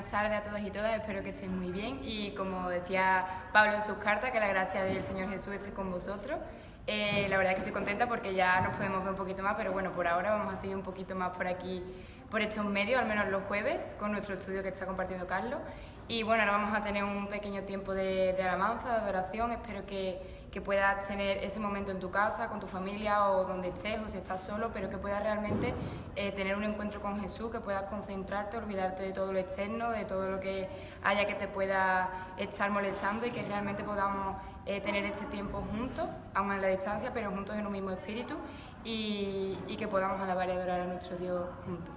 Buenas tardes a todos y todas, espero que estéis muy bien y como decía Pablo en sus cartas, que la gracia del Señor Jesús esté con vosotros. La verdad es que estoy contenta porque ya nos podemos ver un poquito más, pero bueno, por ahora vamos a seguir un poquito más por aquí, por estos medios, al menos los jueves, con nuestro estudio que está compartiendo Carlos. Y bueno, ahora vamos a tener un pequeño tiempo de alabanza, de adoración. Espero que puedas tener ese momento en tu casa, con tu familia o donde estés, o si estás solo, pero que puedas realmente tener un encuentro con Jesús, que puedas concentrarte, olvidarte de todo lo externo, de todo lo que haya que te pueda estar molestando y que realmente podamos tener este tiempo juntos, aún en la distancia, pero juntos en un mismo espíritu y que podamos alabar y adorar a nuestro Dios juntos.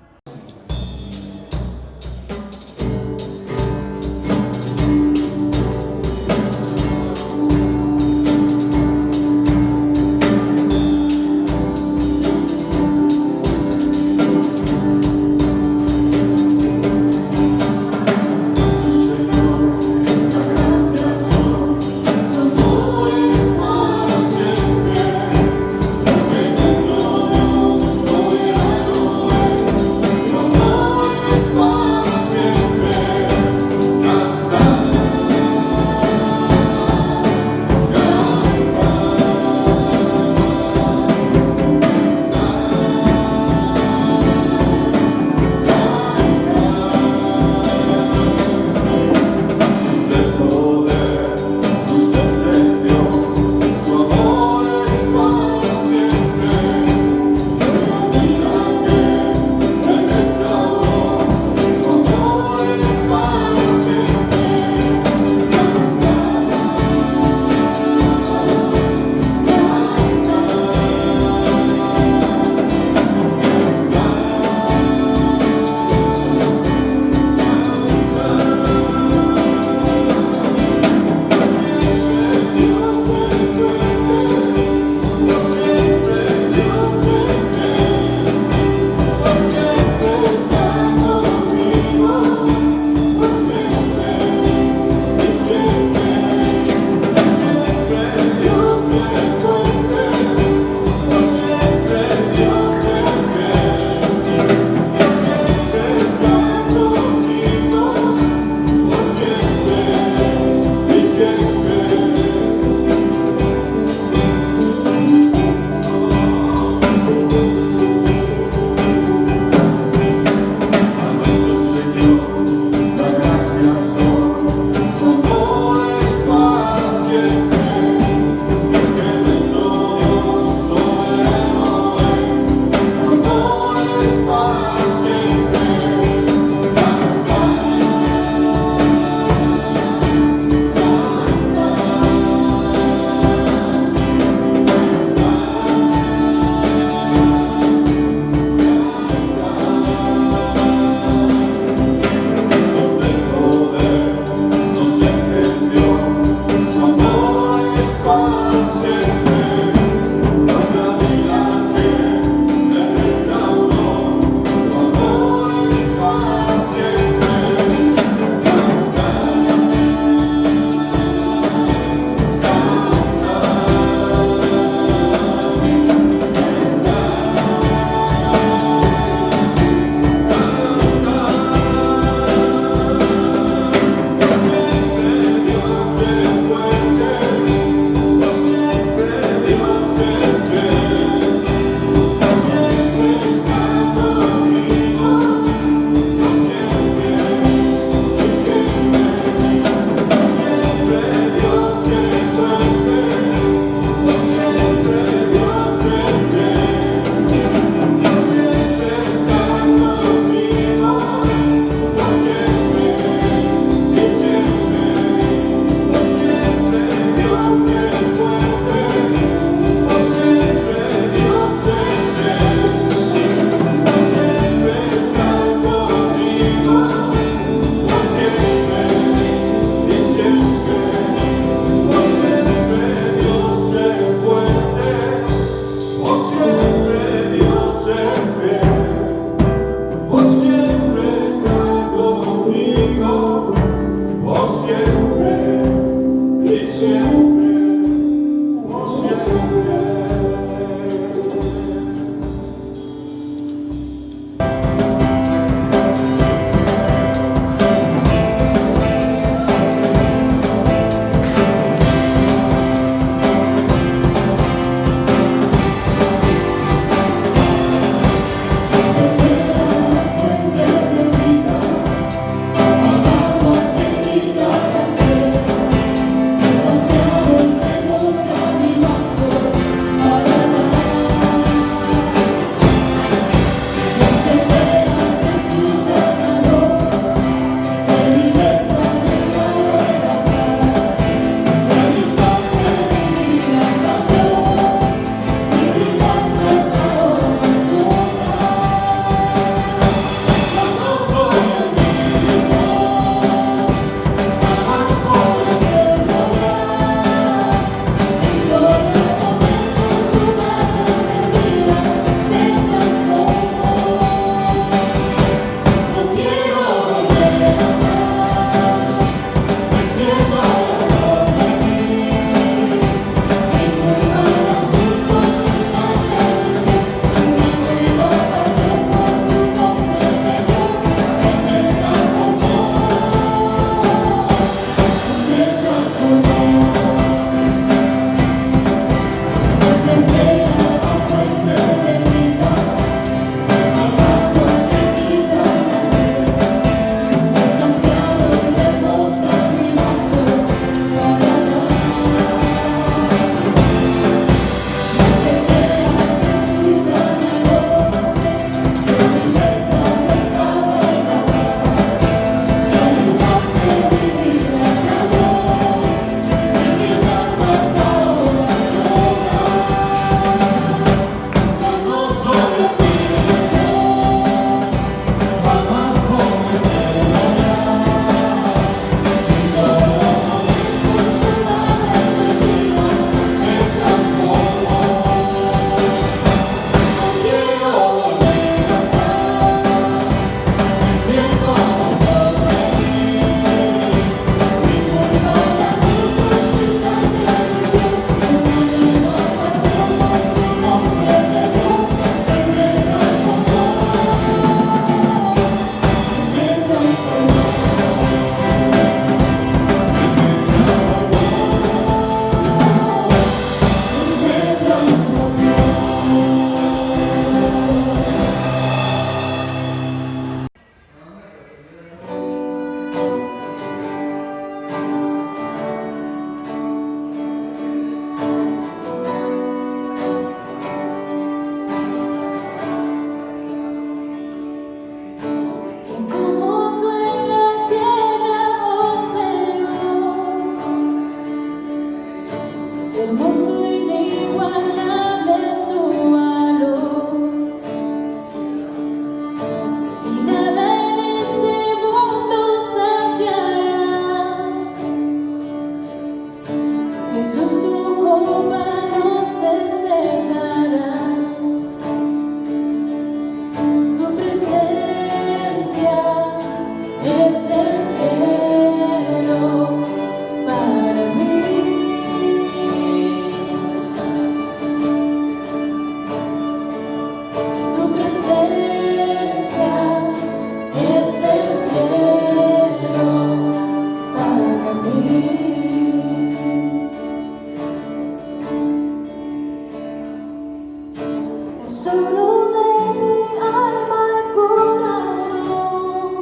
Solo de mi alma y corazón,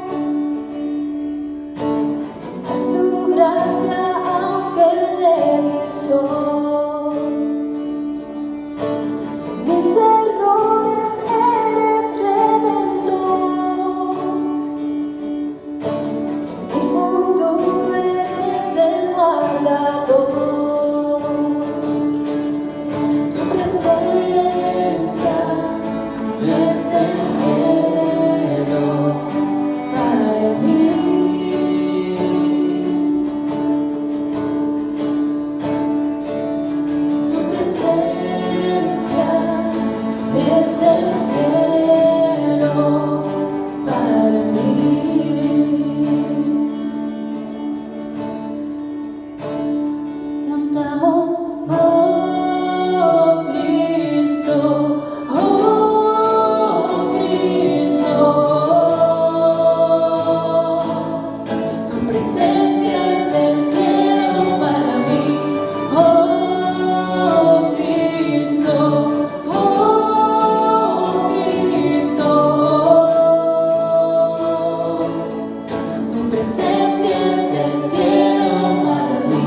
haz tu gracia aunque débil soy. De mis errores eres redentor, mi futuro eres el guardador. Tu presencia es el cielo para mí. Tu presencia es el cielo para mí. Cantamos, oh Cristo, oh Cristo. Tu presencia es el cielo para mí, oh Cristo, oh Cristo. Tu presencia es el cielo para mí.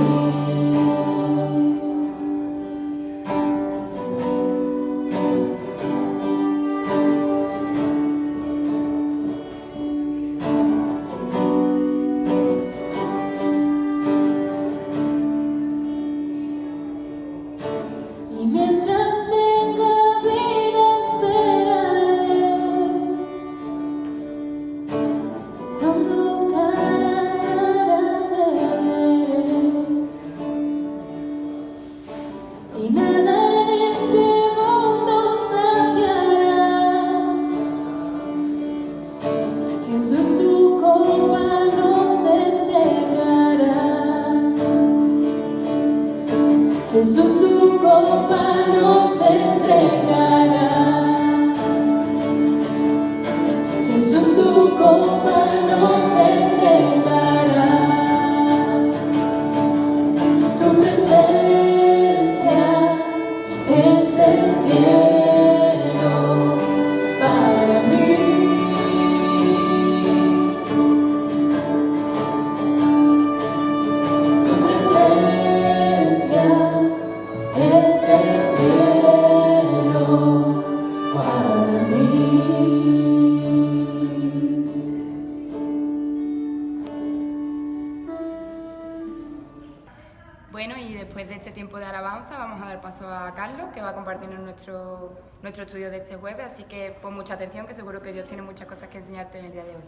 Y mientras tenga vida esperaré, cuando cara a cara te veré. Y nada en este mundo saciará. Jesús, tu copa no se secará. Jesús, tu copa no se secará. Jesús, tu copa no se secará. Tu presencia es el cielo para mí. Tu presencia es el cielo para mí. Bueno, y después de este tiempo de alabanza vamos a dar paso a Carlos, que va a compartirnos nuestro estudio de este jueves, así que pon mucha atención, que seguro que Dios tiene muchas cosas que enseñarte en el día de hoy.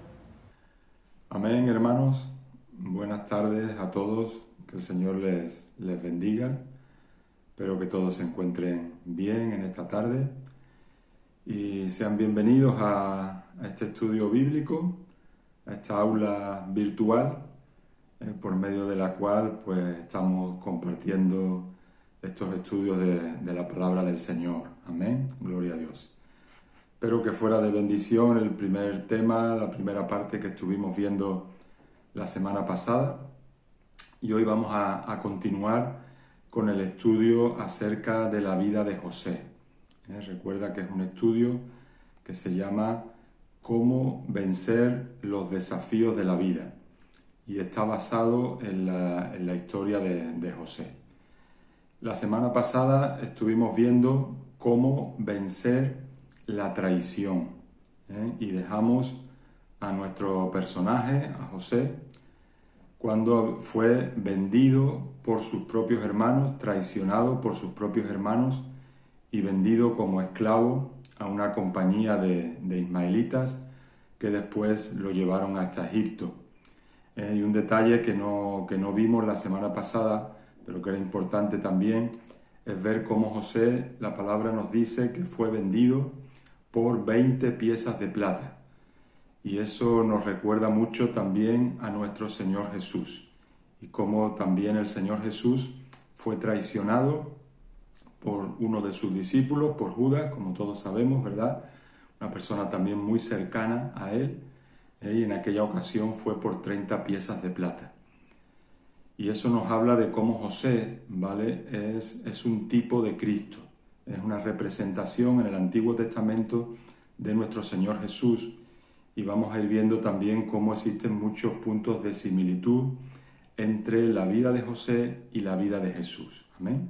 Amén, hermanos. Buenas tardes a todos. Que el Señor les bendiga. Espero que todos se encuentren bien en esta tarde y sean bienvenidos a este estudio bíblico, a esta aula virtual, por medio de la cual pues estamos compartiendo estos estudios de la palabra del Señor. Amén. Gloria a Dios. Espero que fuera de bendición el primer tema, la primera parte que estuvimos viendo la semana pasada. Y hoy vamos a continuar con el estudio acerca de la vida de José. Recuerda que es un estudio que se llama Cómo vencer los desafíos de la vida. Y está basado en la historia de José. La semana pasada estuvimos viendo cómo vencer la traición, y dejamos a nuestro personaje, a José, cuando fue vendido por sus propios hermanos, traicionado por sus propios hermanos y vendido como esclavo a una compañía de ismaelitas que después lo llevaron hasta Egipto. Y un detalle que no vimos la semana pasada, pero que era importante también, es ver cómo José, la palabra nos dice que fue vendido por 20 piezas de plata. Y eso nos recuerda mucho también a nuestro Señor Jesús. Y cómo también el Señor Jesús fue traicionado por uno de sus discípulos, por Judas, como todos sabemos, ¿verdad? Una persona también muy cercana a él. Y en aquella ocasión fue por 30 piezas de plata. Y eso nos habla de cómo José, ¿vale? Es un tipo de Cristo. es una representación en el Antiguo Testamento de nuestro Señor Jesús, y vamos a ir viendo también cómo existen muchos puntos de similitud entre la vida de José y la vida de Jesús. Amén.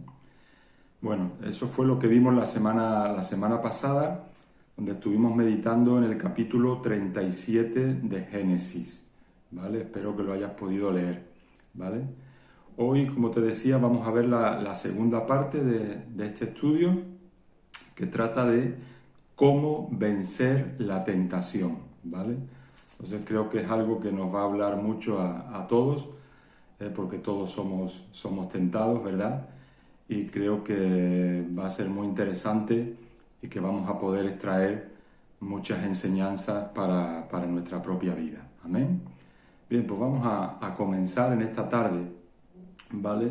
Bueno, eso fue lo que vimos la semana pasada, donde estuvimos meditando en el capítulo 37 de Génesis, ¿vale? Espero que lo hayas podido leer, ¿vale? Hoy, como te decía, vamos a ver la segunda parte de este estudio, que trata de cómo vencer la tentación, ¿vale? Entonces creo que es algo que nos va a hablar mucho a todos, porque todos somos tentados, ¿verdad? Y creo que va a ser muy interesante y que vamos a poder extraer muchas enseñanzas para nuestra propia vida. Amén. Bien, pues vamos a comenzar en esta tarde, ¿vale?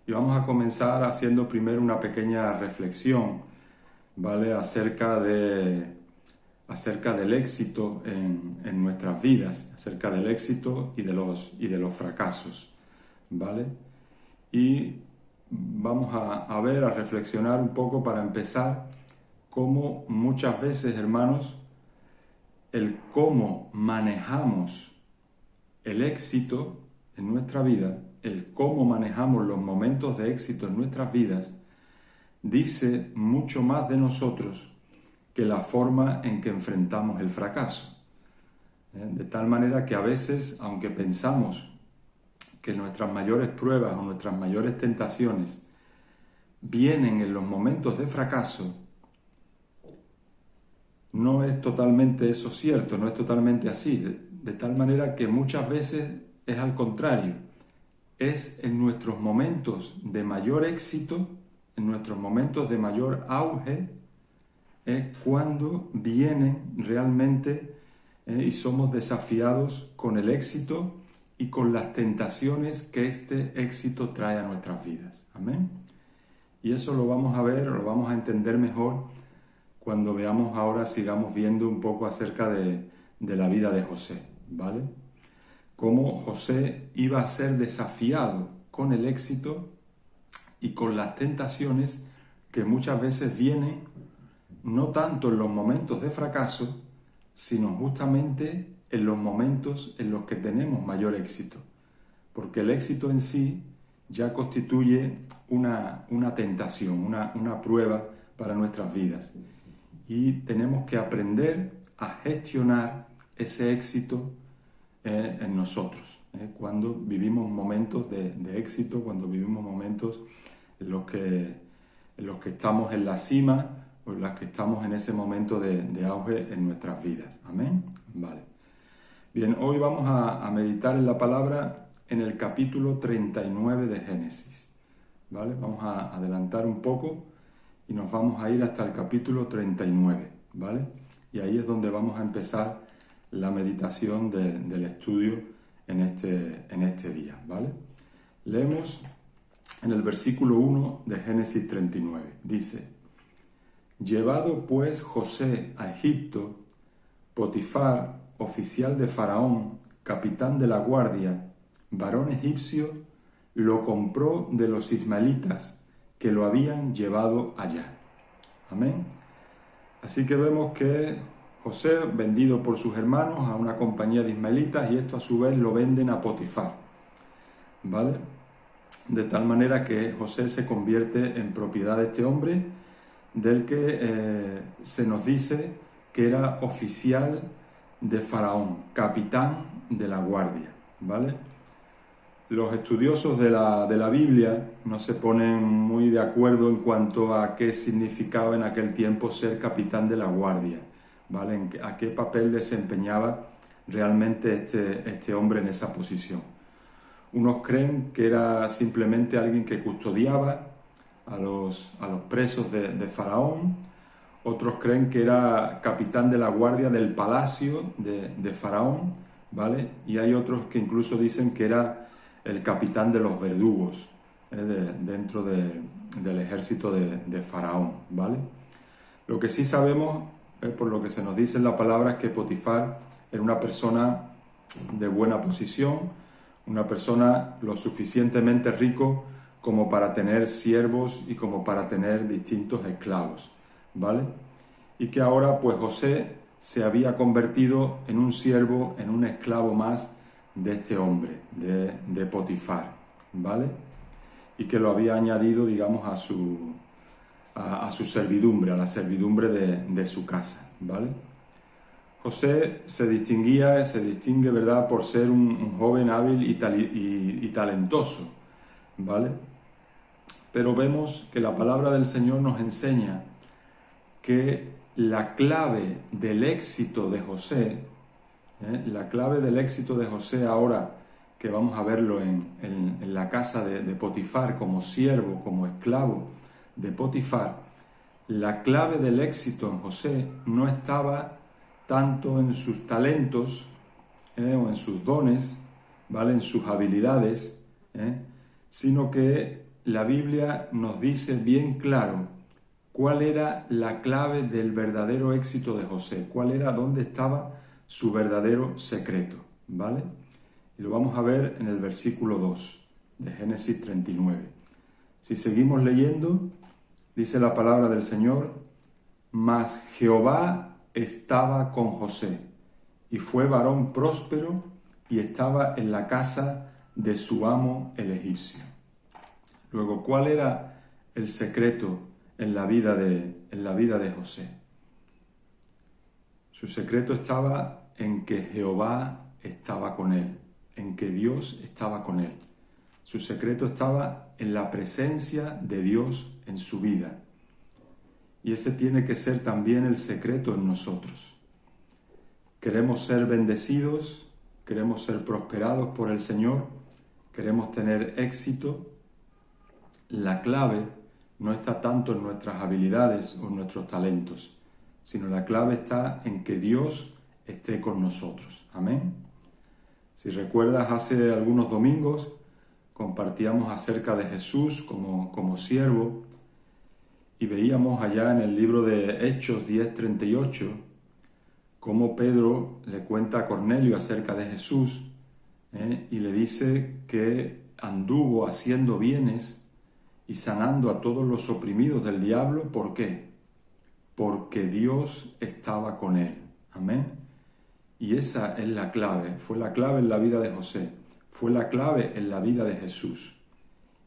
Y vamos a comenzar haciendo primero una pequeña reflexión, ¿vale? Acerca del éxito en nuestras vidas, acerca del éxito y de los fracasos, ¿vale? Y vamos a reflexionar un poco para empezar cómo muchas veces, hermanos, el cómo manejamos el éxito en nuestra vida, el cómo manejamos los momentos de éxito en nuestras vidas, dice mucho más de nosotros que la forma en que enfrentamos el fracaso. De tal manera que a veces, aunque pensamos que nuestras mayores pruebas o nuestras mayores tentaciones vienen en los momentos de fracaso, no es totalmente eso cierto, no es totalmente así. De tal manera que muchas veces es al contrario. Es en nuestros momentos de mayor éxito, en nuestros momentos de mayor auge, cuando vienen realmente y somos desafiados con el éxito y con las tentaciones que este éxito trae a nuestras vidas. Amén. Y eso lo vamos a ver, lo vamos a entender mejor cuando veamos ahora, sigamos viendo un poco acerca de la vida de José, ¿vale? Cómo José iba a ser desafiado con el éxito y con las tentaciones que muchas veces vienen no tanto en los momentos de fracaso, sino justamente en los momentos en los que tenemos mayor éxito. Porque el éxito en sí ya constituye una tentación, una prueba para nuestras vidas. Y tenemos que aprender a gestionar ese éxito en nosotros. Cuando vivimos momentos de éxito, cuando vivimos momentos en los que estamos en la cima o en los que estamos en ese momento de auge en nuestras vidas. Amén. Vale. Bien, hoy vamos a meditar en la palabra en el capítulo 39 de Génesis. ¿Vale? Vamos a adelantar un poco y nos vamos a ir hasta el capítulo 39. ¿Vale? Y ahí es donde vamos a empezar la meditación del estudio en este día. ¿Vale? Leemos en el versículo 1 de Génesis 39. Dice: Llevado pues José a Egipto, Potifar, oficial de Faraón, capitán de la guardia, varón egipcio, lo compró de los ismaelitas que lo habían llevado allá. Amén. Así que vemos que José, vendido por sus hermanos a una compañía de ismaelitas, y esto a su vez lo venden a Potifar, ¿vale? De tal manera que José se convierte en propiedad de este hombre, del que se nos dice que era oficial de Faraón, capitán de la guardia, ¿vale? Los estudiosos de la Biblia no se ponen muy de acuerdo en cuanto a qué significaba en aquel tiempo ser capitán de la guardia, ¿vale? A qué papel desempeñaba realmente este hombre en esa posición. Unos creen que era simplemente alguien que custodiaba a los presos de Faraón. Otros creen que era capitán de la guardia del palacio de Faraón, ¿vale? Y hay otros que incluso dicen que era el capitán de los verdugos dentro del ejército de Faraón, ¿vale? Lo que sí sabemos, por lo que se nos dice en la palabra, es que Potifar era una persona de buena posición, una persona lo suficientemente rico como para tener siervos y como para tener distintos esclavos, ¿vale? Y que ahora pues José se había convertido en un siervo, en un esclavo más de este hombre, de Potifar, ¿vale? Y que lo había añadido, digamos, a su servidumbre, a la servidumbre de su casa, ¿vale? José se distingue, ¿verdad?, por ser un joven hábil y talentoso, ¿vale? Pero vemos que la palabra del Señor nos enseña que la clave del éxito de José, la clave del éxito de José ahora que vamos a verlo en la casa de Potifar como siervo, como esclavo de Potifar, la clave del éxito en José no estaba tanto en sus talentos o en sus dones, ¿vale?, en sus habilidades, sino que la Biblia nos dice bien claro cuál era la clave del verdadero éxito de José, dónde estaba su verdadero secreto, ¿vale? Y lo vamos a ver en el versículo 2 de Génesis 39. Si seguimos leyendo, dice la palabra del Señor: mas Jehová estaba con José, y fue varón próspero, y estaba en la casa de su amo el egipcio. Luego, ¿cuál era el secreto en la vida de José? Su secreto estaba en que Jehová estaba con él, en que Dios estaba con él. Su secreto estaba en la presencia de Dios en su vida. Y ese tiene que ser también el secreto en nosotros. Queremos ser bendecidos, queremos ser prosperados por el Señor, queremos tener éxito. La clave no está tanto en nuestras habilidades o en nuestros talentos, sino la clave está en que Dios esté con nosotros. Amén. Si recuerdas, hace algunos domingos compartíamos acerca de Jesús como siervo y veíamos allá en el libro de Hechos 10:38 cómo Pedro le cuenta a Cornelio acerca de Jesús y le dice que anduvo haciendo bienes y sanando a todos los oprimidos del diablo. ¿Por qué? Porque Dios estaba con él. Amén. Y esa es la clave, fue la clave en la vida de José, fue la clave en la vida de Jesús.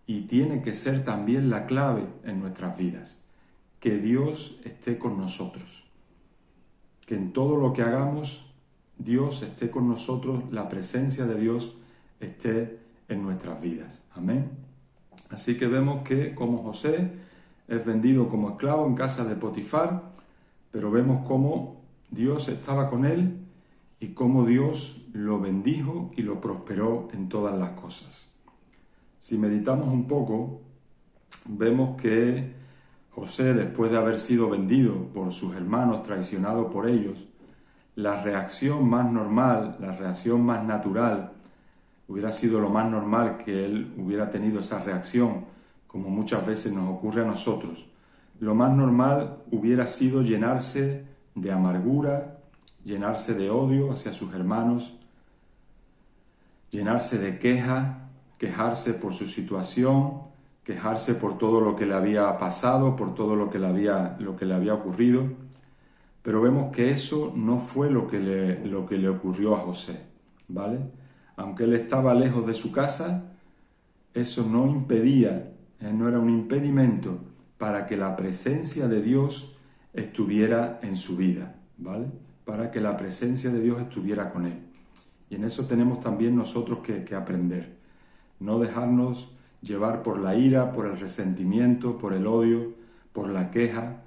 Y tiene que ser también la clave en nuestras vidas, que Dios esté con nosotros. Que en todo lo que hagamos, Dios esté con nosotros, la presencia de Dios esté en nuestras vidas. Amén. Así que vemos que como José es vendido como esclavo en casa de Potifar, pero vemos cómo Dios estaba con él y cómo Dios lo bendijo y lo prosperó en todas las cosas. Si meditamos un poco, vemos que José, después de haber sido vendido por sus hermanos, traicionado por ellos, la reacción más normal, la reacción más natural, hubiera sido lo más normal que él hubiera tenido esa reacción, como muchas veces nos ocurre a nosotros. Lo más normal hubiera sido llenarse de amargura, llenarse de odio hacia sus hermanos, llenarse de queja, quejarse por su situación, quejarse por todo lo que le había pasado, por todo lo que le había ocurrido. Pero vemos que eso no fue lo que le ocurrió a José, ¿vale? Aunque él estaba lejos de su casa, eso no impedía, no era un impedimento para que la presencia de Dios estuviera en su vida, ¿vale? Para que la presencia de Dios estuviera con él. Y en eso tenemos también nosotros que aprender. No dejarnos llevar por la ira, por el resentimiento, por el odio, por la queja,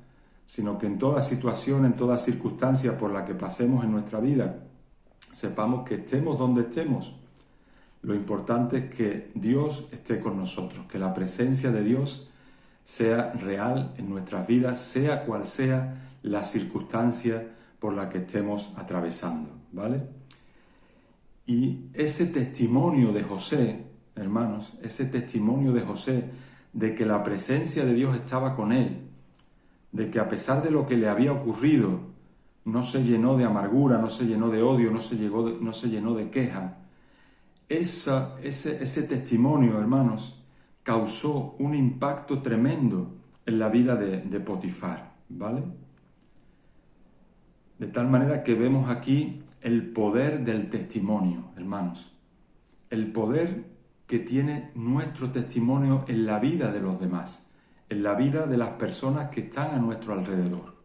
sino que en toda situación, en toda circunstancia por la que pasemos en nuestra vida, sepamos que estemos donde estemos, lo importante es que Dios esté con nosotros, que la presencia de Dios sea real en nuestras vidas, sea cual sea la circunstancia por la que estemos atravesando, ¿vale? Y ese testimonio de José, hermanos, ese testimonio de José de que la presencia de Dios estaba con él, de que a pesar de lo que le había ocurrido, no se llenó de amargura, no se llenó de odio, no se llenó de queja. Ese testimonio, hermanos, causó un impacto tremendo en la vida de Potifar, ¿vale? De tal manera que vemos aquí el poder del testimonio, hermanos. El poder que tiene nuestro testimonio en la vida de los demás, en la vida de las personas que están a nuestro alrededor.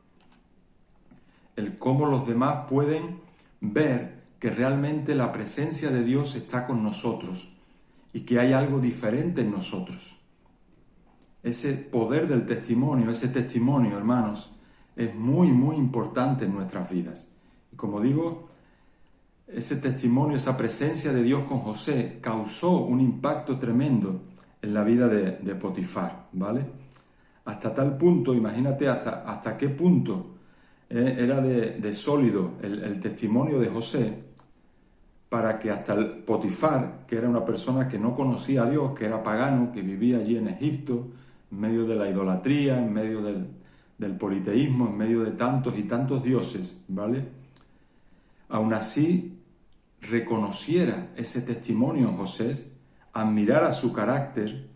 El cómo los demás pueden ver que realmente la presencia de Dios está con nosotros y que hay algo diferente en nosotros. Ese poder del testimonio, ese testimonio, hermanos, es muy, muy importante en nuestras vidas. Y como digo, ese testimonio, esa presencia de Dios con José causó un impacto tremendo en la vida de Potifar, ¿vale? Hasta tal punto, imagínate hasta qué punto era de sólido el testimonio de José, para que hasta el Potifar, que era una persona que no conocía a Dios, que era pagano, que vivía allí en Egipto, en medio de la idolatría, en medio del politeísmo, en medio de tantos y tantos dioses, ¿vale? Aún así, reconociera ese testimonio en José, admirara su carácter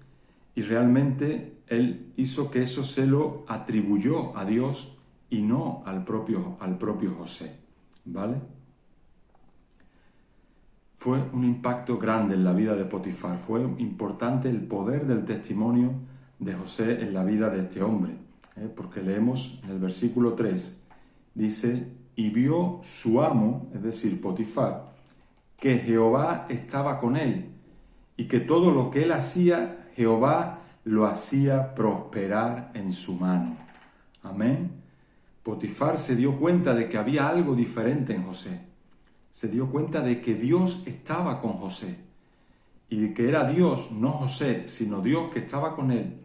y realmente él hizo que eso se lo atribuyó a Dios y no al propio José, ¿vale? Fue un impacto grande en la vida de Potifar, fue importante el poder del testimonio de José en la vida de este hombre, porque leemos en el versículo 3, dice, y vio su amo, es decir, Potifar, que Jehová estaba con él y que todo lo que él hacía, Jehová lo hacía prosperar en su mano. Amén. Potifar se dio cuenta de que había algo diferente en José. Se dio cuenta de que Dios estaba con José y de que era Dios, no José, sino Dios que estaba con él,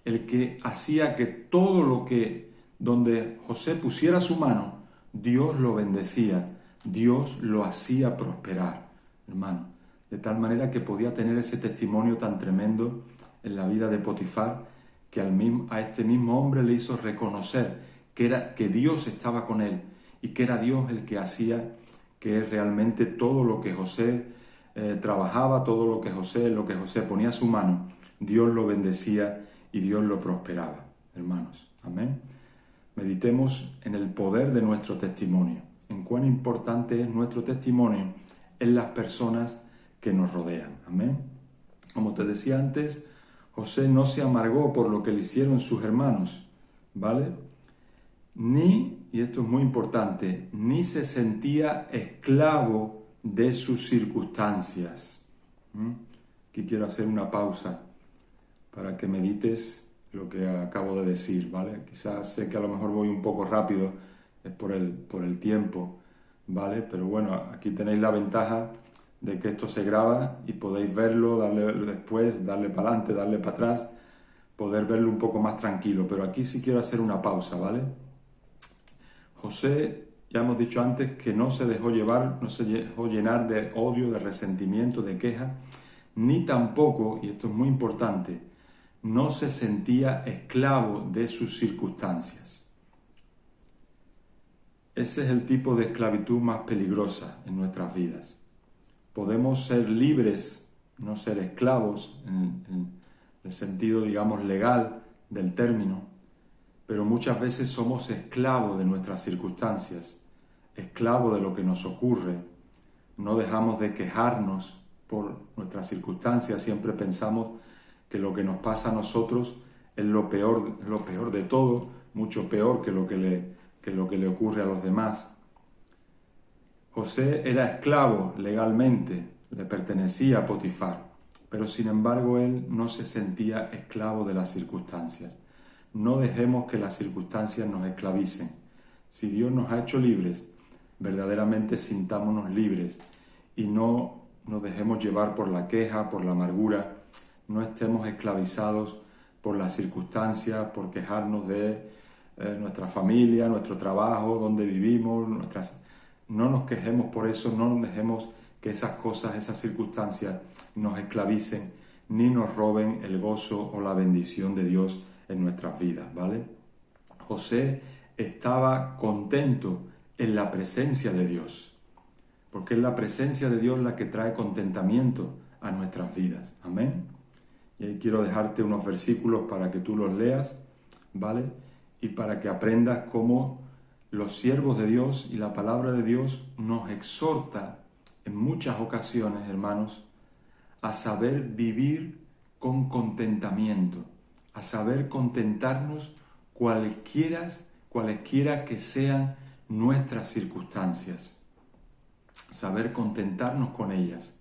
el que hacía que todo lo que, donde José pusiera su mano, Dios lo bendecía, Dios lo hacía prosperar, hermano. De tal manera que podía tener ese testimonio tan tremendo en la vida de Potifar, que a este mismo hombre le hizo reconocer que Dios estaba con él y que era Dios el que hacía que realmente todo lo que José trabajaba, todo lo que José ponía su mano, Dios lo bendecía y Dios lo prosperaba, hermanos. Amén. Meditemos en el poder de nuestro testimonio, en cuán importante es nuestro testimonio en las personas que nos rodean. Amén. Como te decía antes, José no se amargó por lo que le hicieron sus hermanos, ¿vale? Y esto es muy importante, ni se sentía esclavo de sus circunstancias. Aquí quiero hacer una pausa para que medites lo que acabo de decir, ¿vale? Quizás sé que a lo mejor voy un poco rápido, es por el tiempo, ¿vale? Pero bueno, aquí tenéis la ventaja de que esto se graba y podéis verlo, darle después, darle para adelante, darle para atrás, poder verlo un poco más tranquilo. Pero aquí sí quiero hacer una pausa, ¿vale? José, ya hemos dicho antes que no se dejó llenar de odio, de resentimiento, de queja, ni tampoco, y esto es muy importante, no se sentía esclavo de sus circunstancias. Ese es el tipo de esclavitud más peligrosa en nuestras vidas. Podemos ser libres, no ser esclavos en el sentido, digamos, legal del término, pero muchas veces somos esclavos de nuestras circunstancias, esclavos de lo que nos ocurre. No dejamos de quejarnos por nuestras circunstancias, siempre pensamos que lo que nos pasa a nosotros es lo peor de todo, mucho peor que lo que le ocurre a los demás. José era esclavo legalmente, le pertenecía a Potifar, pero sin embargo él no se sentía esclavo de las circunstancias. No dejemos que las circunstancias nos esclavicen. Si Dios nos ha hecho libres, verdaderamente sintámonos libres y no nos dejemos llevar por la queja, por la amargura, no estemos esclavizados por las circunstancias, por quejarnos de nuestra familia, nuestro trabajo, donde vivimos, no nos quejemos por eso, no nos dejemos que esas cosas, esas circunstancias nos esclavicen ni nos roben el gozo o la bendición de Dios en nuestras vidas, ¿vale? José estaba contento en la presencia de Dios, porque es la presencia de Dios la que trae contentamiento a nuestras vidas, amén. Y ahí quiero dejarte unos versículos para que tú los leas, ¿vale? Y para que aprendas cómo los siervos de Dios y la palabra de Dios nos exhorta en muchas ocasiones, hermanos, a saber vivir con contentamiento, a saber contentarnos cualesquiera que sean nuestras circunstancias, saber contentarnos con ellas.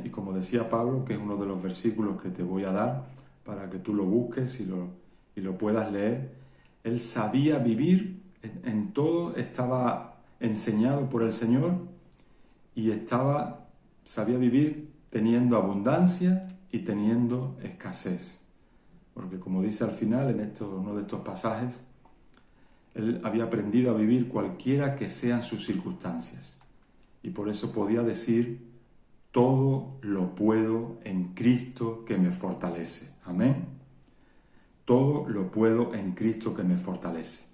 Y como decía Pablo, que es uno de los versículos que te voy a dar para que tú lo busques y lo puedas leer, él sabía vivir en todo, estaba enseñado por el Señor y sabía vivir teniendo abundancia y teniendo escasez. Porque como dice al final en uno de estos pasajes, él había aprendido a vivir cualquiera que sean sus circunstancias. Y por eso podía decir: todo lo puedo en Cristo que me fortalece. Amén. Todo lo puedo en Cristo que me fortalece.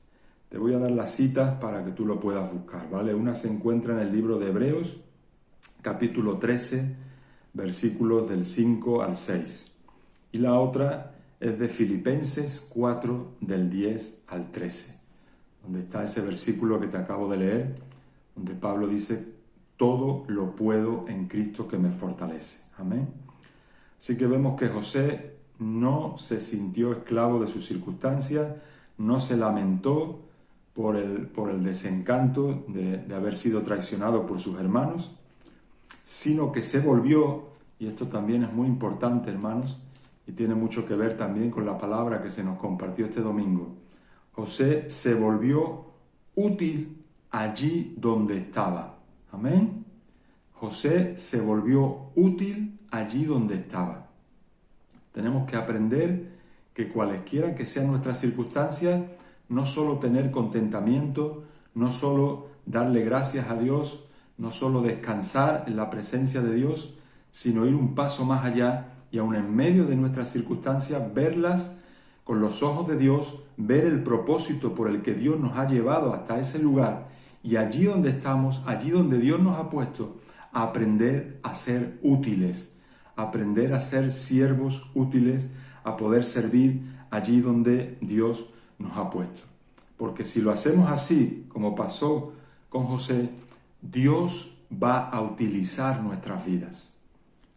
Te voy a dar las citas para que tú lo puedas buscar, ¿vale? Una se encuentra en el libro de Hebreos, capítulo 13, versículos del 5 al 6. Y la otra es de Filipenses 4, del 10 al 13, donde está ese versículo que te acabo de leer, donde Pablo dice: todo lo puedo en Cristo que me fortalece. Amén. Así que vemos que José no se sintió esclavo de sus circunstancias, no se lamentó por el desencanto de haber sido traicionado por sus hermanos, sino que se volvió, y esto también es muy importante, hermanos, y tiene mucho que ver también con la palabra que se nos compartió este domingo. José se volvió útil allí donde estaba. Amén. José se volvió útil allí donde estaba. Tenemos que aprender que cualesquiera que sean nuestras circunstancias, no solo tener contentamiento, no solo darle gracias a Dios, no solo descansar en la presencia de Dios, sino ir un paso más allá y aun en medio de nuestras circunstancias verlas con los ojos de Dios, ver el propósito por el que Dios nos ha llevado hasta ese lugar. Y allí donde estamos, allí donde Dios nos ha puesto, aprender a ser útiles, aprender a ser siervos útiles, a poder servir allí donde Dios nos ha puesto. Porque si lo hacemos así, como pasó con José, Dios va a utilizar nuestras vidas.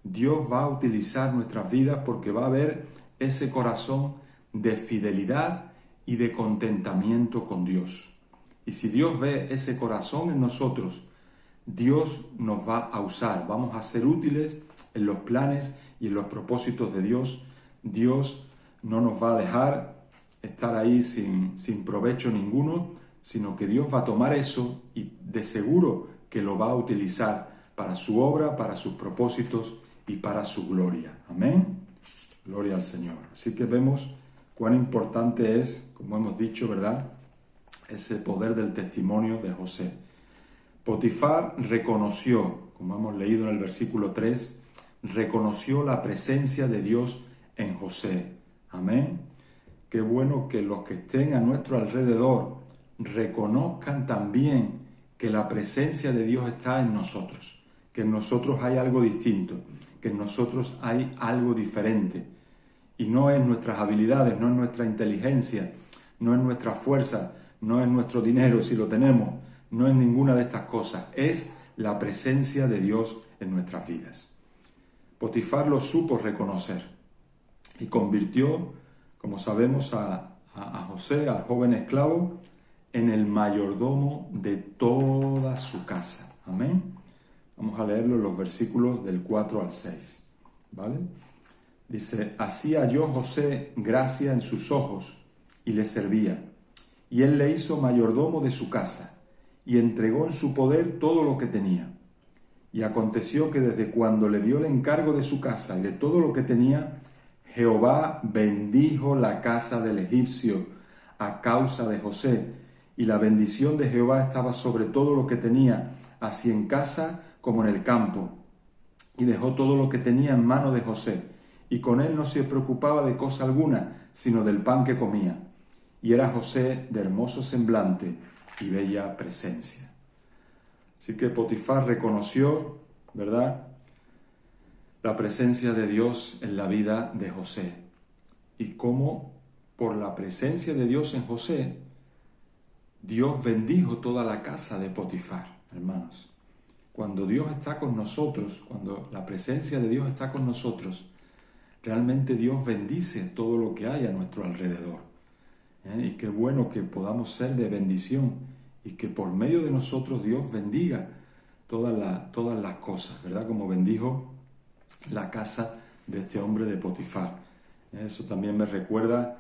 Dios va a utilizar nuestras vidas porque va a haber ese corazón de fidelidad y de contentamiento con Dios. Y si Dios ve ese corazón en nosotros, Dios nos va a usar. Vamos a ser útiles en los planes y en los propósitos de Dios. Dios no nos va a dejar estar ahí sin provecho ninguno, sino que Dios va a tomar eso y de seguro que lo va a utilizar para su obra, para sus propósitos y para su gloria. Amén. Gloria al Señor. Así que vemos cuán importante es, como hemos dicho, ¿verdad?, ese poder del testimonio de José. Potifar reconoció, como hemos leído en el versículo 3, reconoció la presencia de Dios en José. Amén. Qué bueno que los que estén a nuestro alrededor reconozcan también que la presencia de Dios está en nosotros, que en nosotros hay algo distinto, que en nosotros hay algo diferente. Y no es nuestras habilidades, no es nuestra inteligencia, no es nuestra fuerza, no es nuestro dinero si lo tenemos, no es ninguna de estas cosas, es la presencia de Dios en nuestras vidas. Potifar lo supo reconocer y convirtió, como sabemos, a José, al joven esclavo, en el mayordomo de toda su casa. Amén. Vamos a leerlo en los versículos del 4 al 6. ¿Vale? Dice: así halló José gracia en sus ojos y le servía. Y él le hizo mayordomo de su casa y entregó en su poder todo lo que tenía. Y aconteció que desde cuando le dio el encargo de su casa y de todo lo que tenía, Jehová bendijo la casa del egipcio a causa de José. Y la bendición de Jehová estaba sobre todo lo que tenía, así en casa como en el campo. Y dejó todo lo que tenía en mano de José. Y con él no se preocupaba de cosa alguna, sino del pan que comía. Y era José de hermoso semblante y bella presencia. Así que Potifar reconoció, ¿verdad?, la presencia de Dios en la vida de José y cómo por la presencia de Dios en José, Dios bendijo toda la casa de Potifar, hermanos. Cuando Dios está con nosotros, cuando la presencia de Dios está con nosotros, realmente Dios bendice todo lo que hay a nuestro alrededor. Y qué bueno que podamos ser de bendición y que por medio de nosotros Dios bendiga todas las cosas, ¿verdad? Como bendijo la casa de este hombre de Potifar. Eso también me recuerda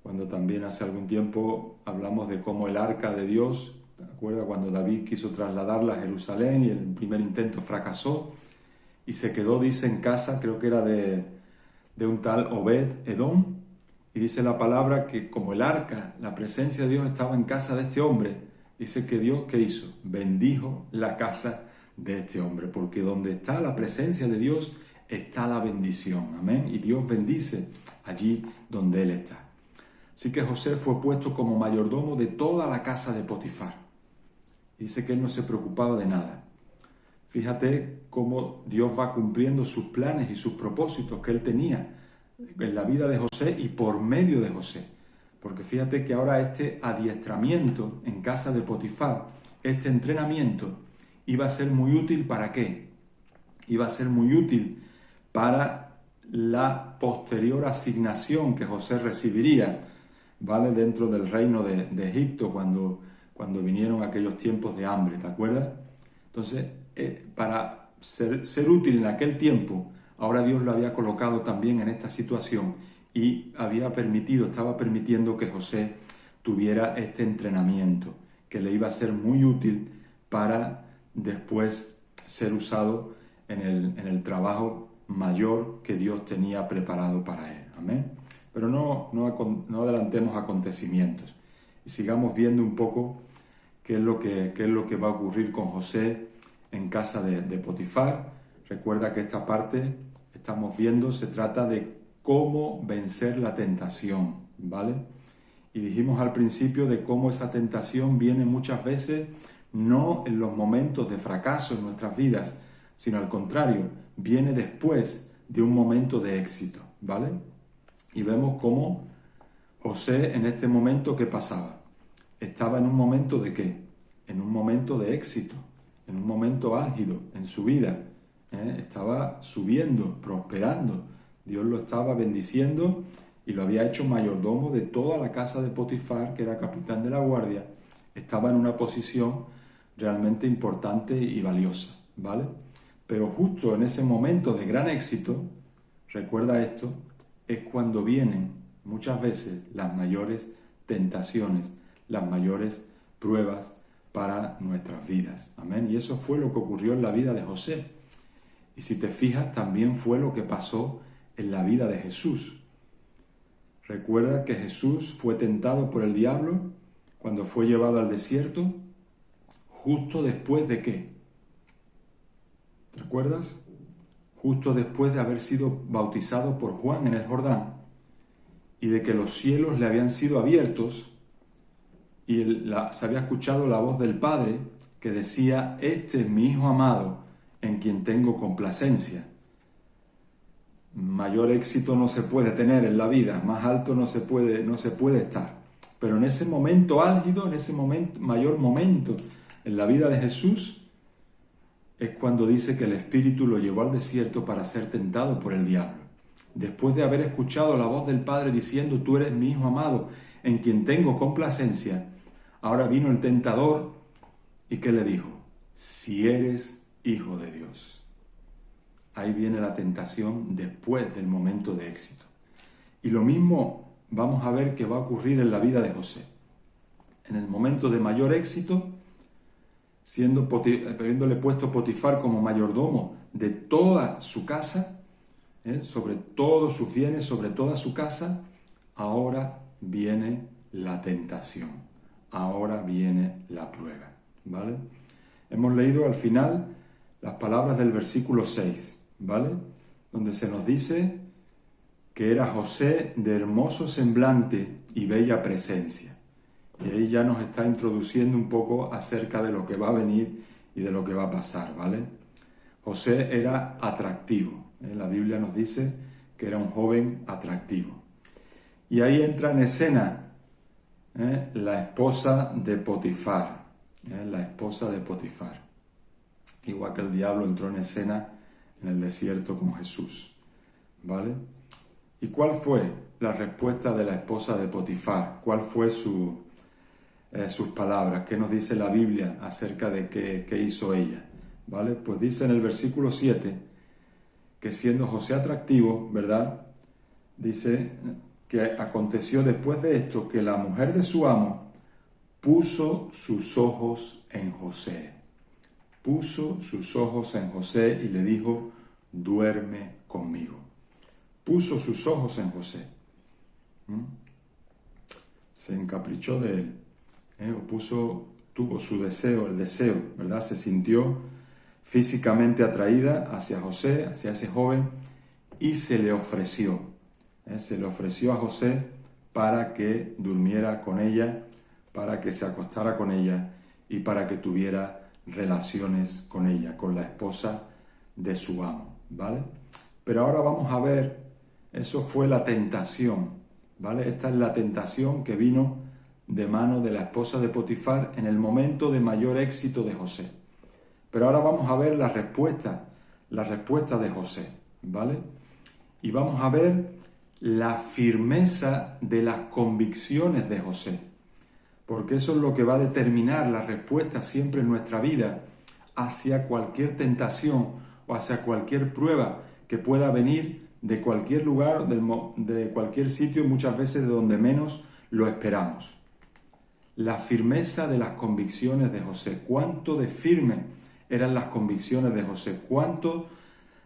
cuando también hace algún tiempo hablamos de cómo el arca de Dios, ¿te acuerdas? Cuando David quiso trasladarla a Jerusalén y el primer intento fracasó y se quedó, dice, en casa, creo que era de un tal Obed Edom, y dice la palabra que como el arca, la presencia de Dios estaba en casa de este hombre, dice que Dios, ¿qué hizo? Bendijo la casa de este hombre, porque donde está la presencia de Dios está la bendición, amén, y Dios bendice allí donde Él está. Así que José fue puesto como mayordomo de toda la casa de Potifar. Dice que él no se preocupaba de nada. Fíjate cómo Dios va cumpliendo sus planes y sus propósitos que él tenía en la vida de José y por medio de José. Porque fíjate que ahora este adiestramiento en casa de Potifar, este entrenamiento, iba a ser muy útil ¿para qué? Iba a ser muy útil para la posterior asignación que José recibiría, ¿vale? Dentro del reino de Egipto cuando vinieron aquellos tiempos de hambre, ¿te acuerdas? Entonces, para ser útil en aquel tiempo, ahora Dios lo había colocado también en esta situación y estaba permitiendo que José tuviera este entrenamiento, que le iba a ser muy útil para después ser usado en el trabajo mayor que Dios tenía preparado para él. Amén. Pero no adelantemos acontecimientos y sigamos viendo un poco qué es lo que va a ocurrir con José en casa de Potifar. Recuerda que esta parte estamos viendo se trata de cómo vencer la tentación, ¿vale? Y dijimos al principio de cómo esa tentación viene muchas veces no en los momentos de fracaso en nuestras vidas, sino al contrario, viene después de un momento de éxito, ¿vale? Y vemos cómo José en este momento, ¿qué pasaba? Estaba en un momento de ¿qué? En un momento de éxito, en un momento álgido en su vida. Estaba subiendo, prosperando. Dios lo estaba bendiciendo y lo había hecho mayordomo de toda la casa de Potifar, que era capitán de la guardia. Estaba en una posición realmente importante y valiosa, ¿vale? Pero justo en ese momento de gran éxito, recuerda esto, es cuando vienen muchas veces las mayores tentaciones, las mayores pruebas para nuestras vidas. Amén. Y eso fue lo que ocurrió en la vida de José. Y si te fijas, también fue lo que pasó en la vida de Jesús. Recuerda que Jesús fue tentado por el diablo cuando fue llevado al desierto, justo después de ¿qué? ¿Te acuerdas? Justo después de haber sido bautizado por Juan en el Jordán y de que los cielos le habían sido abiertos y se había escuchado la voz del Padre que decía: este es mi Hijo amado en quien tengo complacencia. Mayor éxito no se puede tener en la vida, más alto no se puede estar. Pero en ese momento álgido, en ese momento, mayor momento en la vida de Jesús, es cuando dice que el Espíritu lo llevó al desierto para ser tentado por el diablo. Después de haber escuchado la voz del Padre diciendo: tú eres mi Hijo amado, en quien tengo complacencia, ahora vino el tentador y ¿qué le dijo? Si eres Hijo de Dios. Ahí viene la tentación después del momento de éxito. Y lo mismo vamos a ver que va a ocurrir en la vida de José. En el momento de mayor éxito, habiéndole puesto Potifar como mayordomo de toda su casa, sobre todos sus bienes, sobre toda su casa, ahora viene la tentación, ahora viene la prueba, ¿vale? Hemos leído al final las palabras del versículo 6, ¿vale? Donde se nos dice que era José de hermoso semblante y bella presencia. Y ahí ya nos está introduciendo un poco acerca de lo que va a venir y de lo que va a pasar, ¿vale? José era atractivo, La Biblia nos dice que era un joven atractivo. Y ahí entra en escena la esposa de Potifar, la esposa de Potifar. Igual que el diablo entró en escena en el desierto con Jesús, ¿vale? ¿Y cuál fue la respuesta de la esposa de Potifar? ¿Cuál fue sus palabras? ¿Qué nos dice la Biblia acerca de qué hizo ella? ¿Vale? Pues dice en el versículo 7 que siendo José atractivo, ¿verdad? Dice que aconteció después de esto que la mujer de su amo puso sus ojos en José. Puso sus ojos en José y le dijo, duerme conmigo. Puso sus ojos en José. Se encaprichó de él. Tuvo su deseo, el deseo, ¿verdad? Se sintió físicamente atraída hacia José, hacia ese joven, y se le ofreció. Se le ofreció a José para que durmiera con ella, para que se acostara con ella y para que tuviera relaciones con ella, con la esposa de su amo, ¿vale? Pero ahora vamos a ver, eso fue la tentación, ¿vale? Esta es la tentación que vino de mano de la esposa de Potifar en el momento de mayor éxito de José. Pero ahora vamos a ver la respuesta de José, ¿vale? Y vamos a ver la firmeza de las convicciones de José, porque eso es lo que va a determinar la respuesta siempre en nuestra vida hacia cualquier tentación o hacia cualquier prueba que pueda venir de cualquier lugar, de cualquier sitio, muchas veces de donde menos lo esperamos. La firmeza de las convicciones de José. ¿Cuánto de firme eran las convicciones de José? ¿Cuánto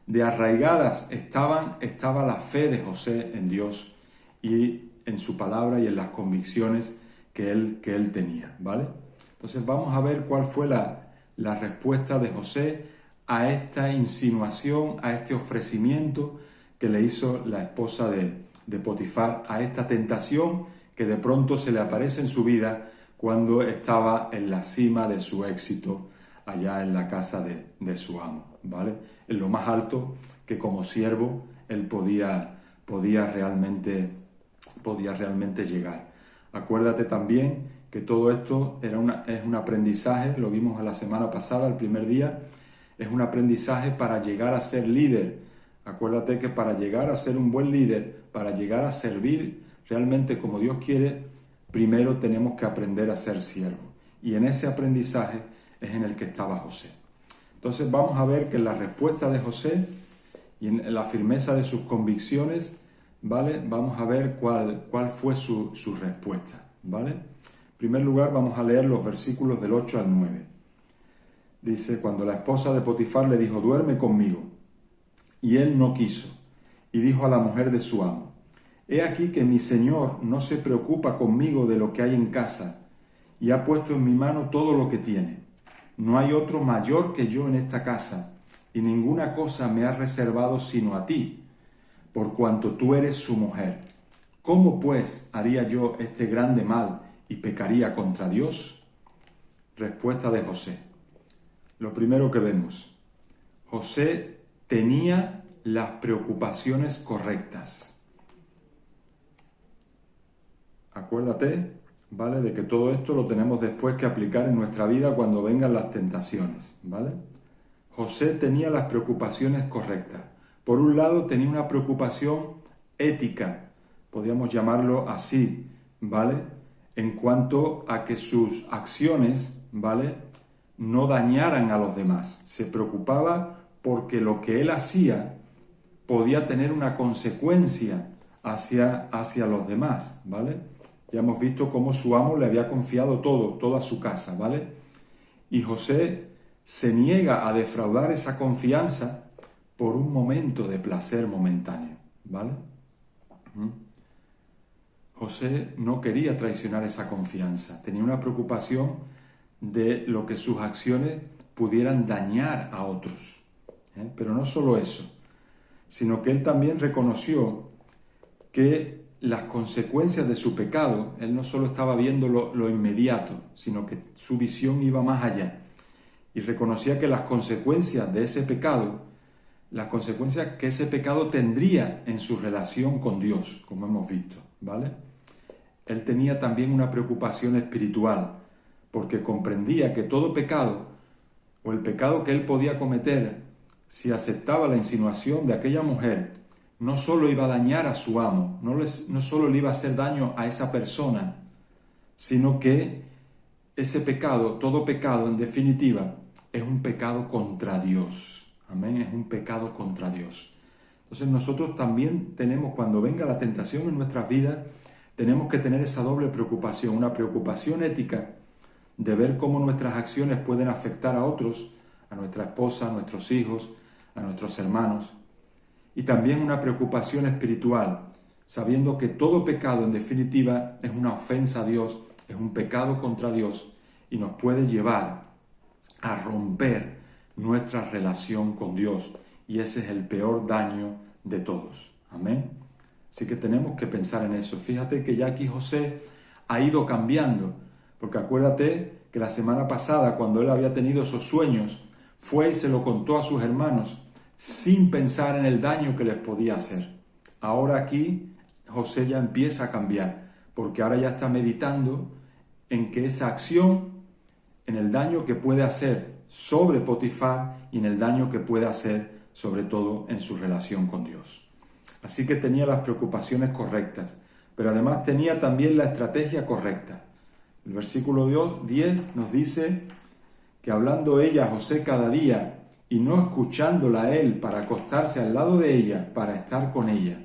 de arraigadas estaba la fe de José en Dios y en su palabra y en las convicciones que él tenía, ¿vale? Entonces vamos a ver cuál fue la respuesta de José a esta insinuación, a este ofrecimiento que le hizo la esposa de Potifar, a esta tentación que de pronto se le aparece en su vida cuando estaba en la cima de su éxito allá en la casa de su amo, ¿vale? En lo más alto que como siervo él podía realmente llegar. Acuérdate también que todo esto es un aprendizaje, lo vimos la semana pasada, el primer día, es un aprendizaje para llegar a ser líder. Acuérdate que para llegar a ser un buen líder, para llegar a servir realmente como Dios quiere, primero tenemos que aprender a ser siervo. Y en ese aprendizaje es en el que estaba José. Entonces vamos a ver que en la respuesta de José y en la firmeza de sus convicciones, ¿vale? Vamos a ver cuál fue su respuesta, ¿vale? En primer lugar vamos a leer los versículos del 8 al 9. Dice, cuando la esposa de Potifar le dijo, duerme conmigo, y él no quiso, y dijo a la mujer de su amo, he aquí que mi señor no se preocupa conmigo de lo que hay en casa, y ha puesto en mi mano todo lo que tiene. No hay otro mayor que yo en esta casa, y ninguna cosa me ha reservado sino a ti, por cuanto tú eres su mujer. ¿Cómo pues haría yo este grande mal y pecaría contra Dios? Respuesta de José. Lo primero que vemos, José tenía las preocupaciones correctas. Acuérdate, ¿vale?, de que todo esto lo tenemos después que aplicar en nuestra vida cuando vengan las tentaciones, ¿vale? José tenía las preocupaciones correctas. Por un lado, tenía una preocupación ética, podríamos llamarlo así, ¿vale?, en cuanto a que sus acciones, ¿vale?, no dañaran a los demás. Se preocupaba porque lo que él hacía podía tener una consecuencia hacia los demás, ¿vale? Ya hemos visto cómo su amo le había confiado toda su casa, ¿vale? Y José se niega a defraudar esa confianza por un momento de placer momentáneo, ¿vale? José no quería traicionar esa confianza, tenía una preocupación de lo que sus acciones pudieran dañar a otros. Pero no solo eso, sino que él también reconoció que las consecuencias de su pecado, él no solo estaba viendo lo inmediato, sino que su visión iba más allá. Y reconocía que las consecuencias de ese pecado las consecuencias que ese pecado tendría en su relación con Dios, como hemos visto, ¿vale? Él tenía también una preocupación espiritual, porque comprendía que todo pecado, o el pecado que él podía cometer, si aceptaba la insinuación de aquella mujer, no solo iba a dañar a su amo, no solo le iba a hacer daño a esa persona, sino que ese pecado, todo pecado en definitiva, es un pecado contra Dios. Amén, es un pecado contra Dios. Entonces nosotros también tenemos, cuando venga la tentación en nuestras vidas, tenemos que tener esa doble preocupación, una preocupación ética de ver cómo nuestras acciones pueden afectar a otros, a nuestra esposa, a nuestros hijos, a nuestros hermanos, y también una preocupación espiritual, sabiendo que todo pecado en definitiva es una ofensa a Dios, es un pecado contra Dios y nos puede llevar a romper nuestra relación con Dios, y ese es el peor daño de todos. Amén. Así que tenemos que pensar en eso. Fíjate que ya aquí José ha ido cambiando, porque acuérdate que la semana pasada, cuando él había tenido esos sueños, fue y se lo contó a sus hermanos sin pensar en el daño que les podía hacer. Ahora aquí José ya empieza a cambiar, porque ahora ya está meditando en que esa acción, en el daño que puede hacer sobre Potifar y en el daño que puede hacer sobre todo en su relación con Dios. Así que tenía las preocupaciones correctas, pero además tenía también la estrategia correcta. El versículo 10 nos dice que hablando ella a José cada día y no escuchándola a él para acostarse al lado de ella, para estar con ella.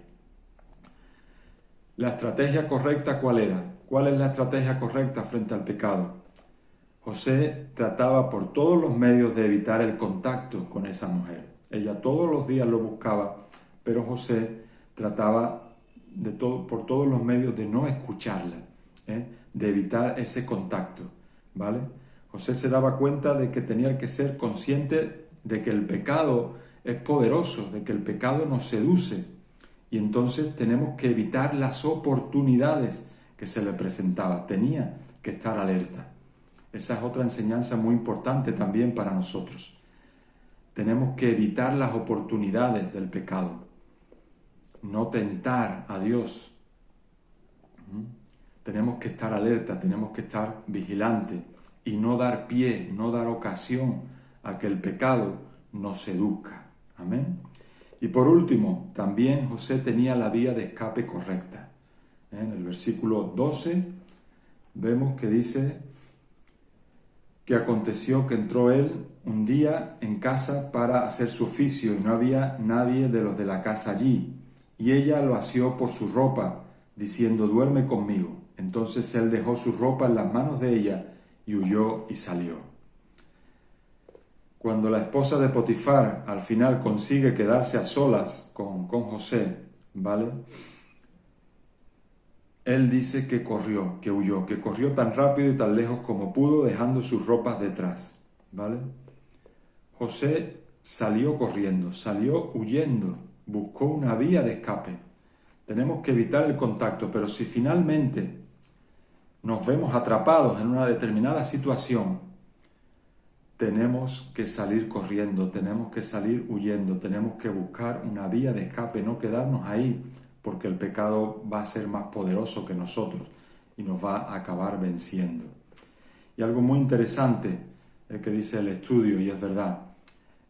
¿La estrategia correcta cuál era? ¿Cuál es la estrategia correcta frente al pecado? José trataba por todos los medios de evitar el contacto con esa mujer. Ella todos los días lo buscaba, pero José trataba por todos los medios de no escucharla, de evitar ese contacto, ¿vale? José se daba cuenta de que tenía que ser consciente de que el pecado es poderoso, de que el pecado nos seduce, y entonces tenemos que evitar las oportunidades que se le presentaban. Tenía que estar alerta. Esa es otra enseñanza muy importante también para nosotros. Tenemos que evitar las oportunidades del pecado, no tentar a Dios. Tenemos que estar alerta, tenemos que estar vigilantes y no dar pie, no dar ocasión a que el pecado nos seduzca. Amén. Y por último, también José tenía la vía de escape correcta. En el versículo 12 vemos que dice que aconteció que entró él un día en casa para hacer su oficio y no había nadie de los de la casa allí. Y ella lo asió por su ropa, diciendo, duerme conmigo. Entonces él dejó su ropa en las manos de ella y huyó y salió. Cuando la esposa de Potifar al final consigue quedarse a solas con José, ¿vale? Él dice que corrió, que huyó, que corrió tan rápido y tan lejos como pudo, dejando sus ropas detrás, ¿vale? José salió corriendo, salió huyendo, buscó una vía de escape. Tenemos que evitar el contacto, pero si finalmente nos vemos atrapados en una determinada situación, tenemos que salir corriendo, tenemos que salir huyendo, tenemos que buscar una vía de escape, no quedarnos ahí, porque el pecado va a ser más poderoso que nosotros y nos va a acabar venciendo. Y algo muy interesante que dice el estudio, y es verdad,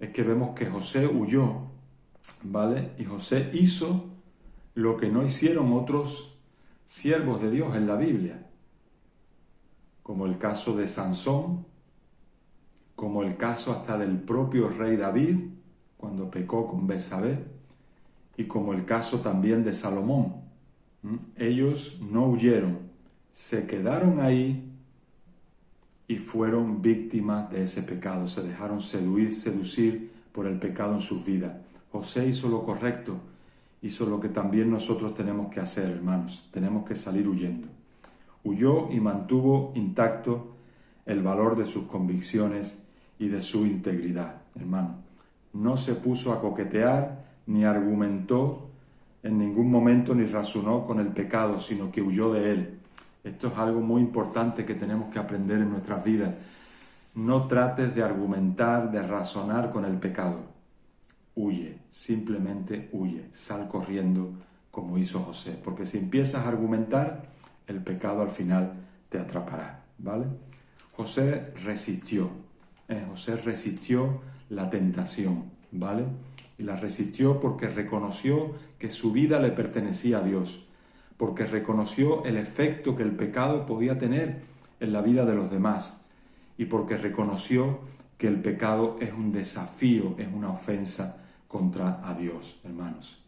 es que vemos que José huyó, ¿vale? Y José hizo lo que no hicieron otros siervos de Dios en la Biblia, como el caso de Sansón, como el caso hasta del propio rey David, cuando pecó con Betsabé, y como el caso también de Salomón. Ellos no huyeron, se quedaron ahí y fueron víctimas de ese pecado, se dejaron seducir por el pecado en sus vidas. José hizo lo correcto, hizo lo que también nosotros tenemos que hacer, hermanos, tenemos que salir huyendo. Huyó y mantuvo intacto el valor de sus convicciones y de su integridad, hermano. No se puso a coquetear, ni argumentó en ningún momento, ni razonó con el pecado, sino que huyó de él. Esto es algo muy importante que tenemos que aprender en nuestras vidas. No trates de argumentar, de razonar con el pecado. huye, simplemente huye, sal corriendo como hizo José, porque si empiezas a argumentar, el pecado al final te atrapará, ¿vale? José resistió la tentación, ¿vale? Y la resistió porque reconoció que su vida le pertenecía a Dios, porque reconoció el efecto que el pecado podía tener en la vida de los demás y porque reconoció que el pecado es un desafío, es una ofensa contra a Dios, hermanos.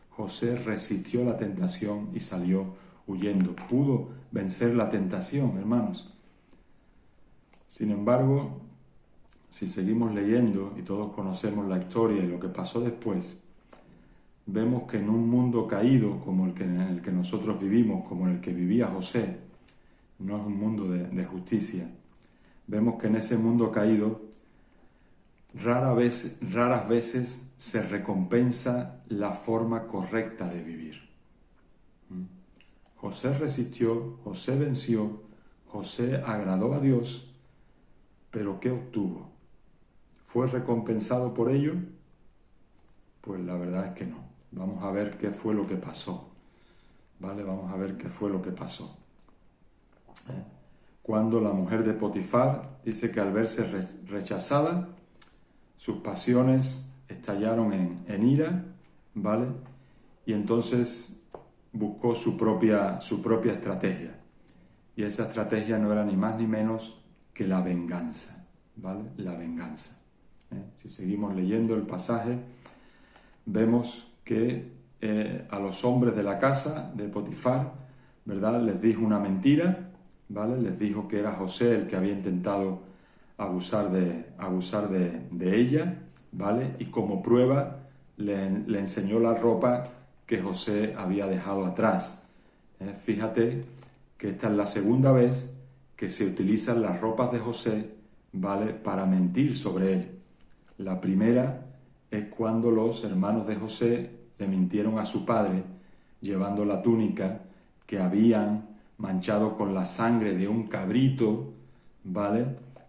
José resistió la tentación y salió huyendo. Pudo vencer la tentación, hermanos. Sin embargo, si seguimos leyendo y todos conocemos la historia y lo que pasó después, vemos que en un mundo caído como en el que nosotros vivimos, como en el que vivía José, no es un mundo de justicia. Vemos que en ese mundo caído raras veces se recompensa la forma correcta de vivir. José resistió, José venció, José agradó a Dios, pero ¿qué obtuvo? ¿Fue recompensado por ello? Pues la verdad es que no. Vamos a ver qué fue lo que pasó. ¿Vale? Vamos a ver qué fue lo que pasó. Cuando la mujer de Potifar dice que al verse rechazada, sus pasiones estallaron en ira, ¿vale? Y entonces buscó su propia estrategia. Y esa estrategia no era ni más ni menos que la venganza, ¿vale? La venganza. Si seguimos leyendo el pasaje, vemos que a los hombres de la casa de Potifar, ¿verdad?, les dijo una mentira, ¿vale? Les dijo que era José el que había intentado abusar de ella, ¿vale? Y como prueba le enseñó la ropa que José había dejado atrás. Fíjate que esta es la segunda vez que se utilizan las ropas de José, ¿vale?, para mentir sobre él. La primera es cuando los hermanos de José le mintieron a su padre llevando la túnica que habían manchado con la sangre de un cabrito, ¿vale?,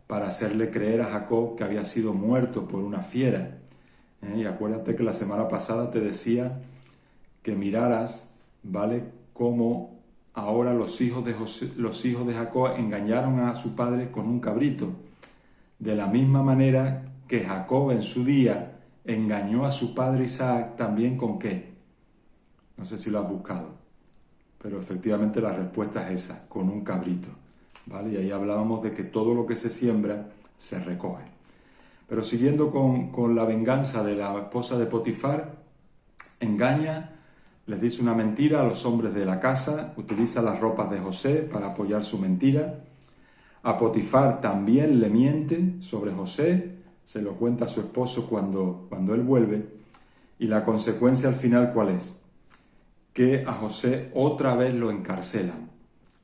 para hacerle creer a Jacob que había sido muerto por una fiera. Y acuérdate que la semana pasada te decía que miraras, ¿vale?, cómo ahora los hijos de Jacob engañaron a su padre con un cabrito. De la misma manera que Jacob en su día engañó a su padre Isaac, también ¿con qué? No sé si lo has buscado, pero efectivamente la respuesta es esa, con un cabrito, ¿vale? Y ahí hablábamos de que todo lo que se siembra se recoge. Pero siguiendo con la venganza de la esposa de Potifar, engaña, les dice una mentira a los hombres de la casa, utiliza las ropas de José para apoyar su mentira. A Potifar también le miente sobre José, se lo cuenta a su esposo cuando él vuelve, y la consecuencia al final, ¿cuál es? Que a José otra vez lo encarcelan,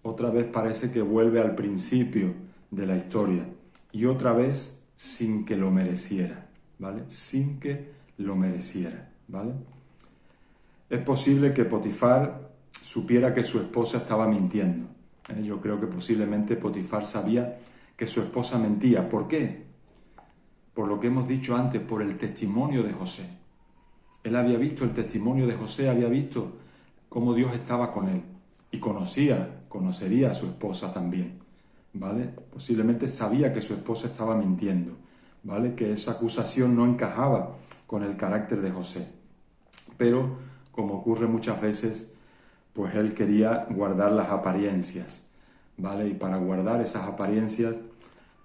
otra vez parece que vuelve al principio de la historia, y otra vez sin que lo mereciera, ¿vale? Sin que lo mereciera, ¿vale? Es posible que Potifar supiera que su esposa estaba mintiendo. Yo creo que posiblemente Potifar sabía que su esposa mentía. ¿Por qué? Por lo que hemos dicho antes, por el testimonio de José. Él había visto el testimonio de José, había visto cómo Dios estaba con él y conocería a su esposa también, ¿vale? Posiblemente sabía que su esposa estaba mintiendo, ¿vale? Que esa acusación no encajaba con el carácter de José. Pero, como ocurre muchas veces, pues él quería guardar las apariencias, ¿vale? Y para guardar esas apariencias,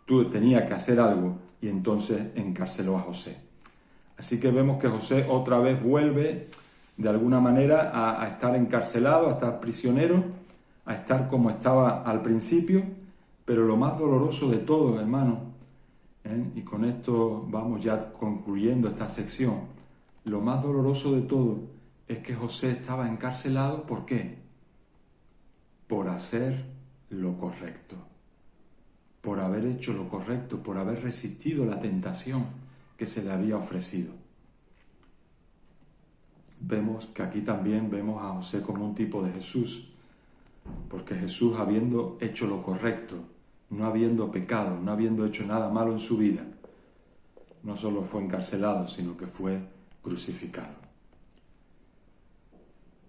tú tenías que hacer algo, y entonces encarceló a José. Así que vemos que José otra vez vuelve, de alguna manera, a estar encarcelado, a estar prisionero, a estar como estaba al principio, pero lo más doloroso de todo, hermano, y con esto vamos ya concluyendo esta sección, lo más doloroso de todo es que José estaba encarcelado, ¿por qué? Por hacer lo correcto, por haber hecho lo correcto, por haber resistido la tentación que se le había ofrecido. Vemos que aquí también vemos a José como un tipo de Jesús, porque Jesús, habiendo hecho lo correcto, no habiendo pecado, no habiendo hecho nada malo en su vida, no solo fue encarcelado, sino que fue crucificado.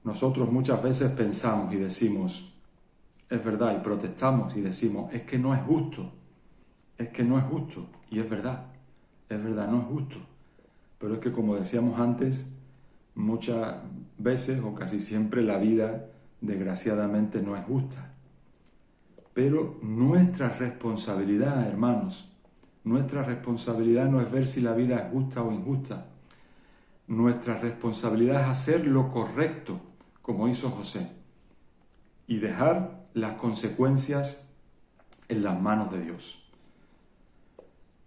Nosotros muchas veces pensamos y decimos, es verdad, y protestamos y decimos, es que no es justo, y es verdad, no es justo. Pero es que, como decíamos antes, muchas veces o casi siempre la vida, desgraciadamente, no es justa. Pero nuestra responsabilidad, hermanos, nuestra responsabilidad no es ver si la vida es justa o injusta. Nuestra responsabilidad es hacer lo correcto, como hizo José, y dejar las consecuencias en las manos de Dios.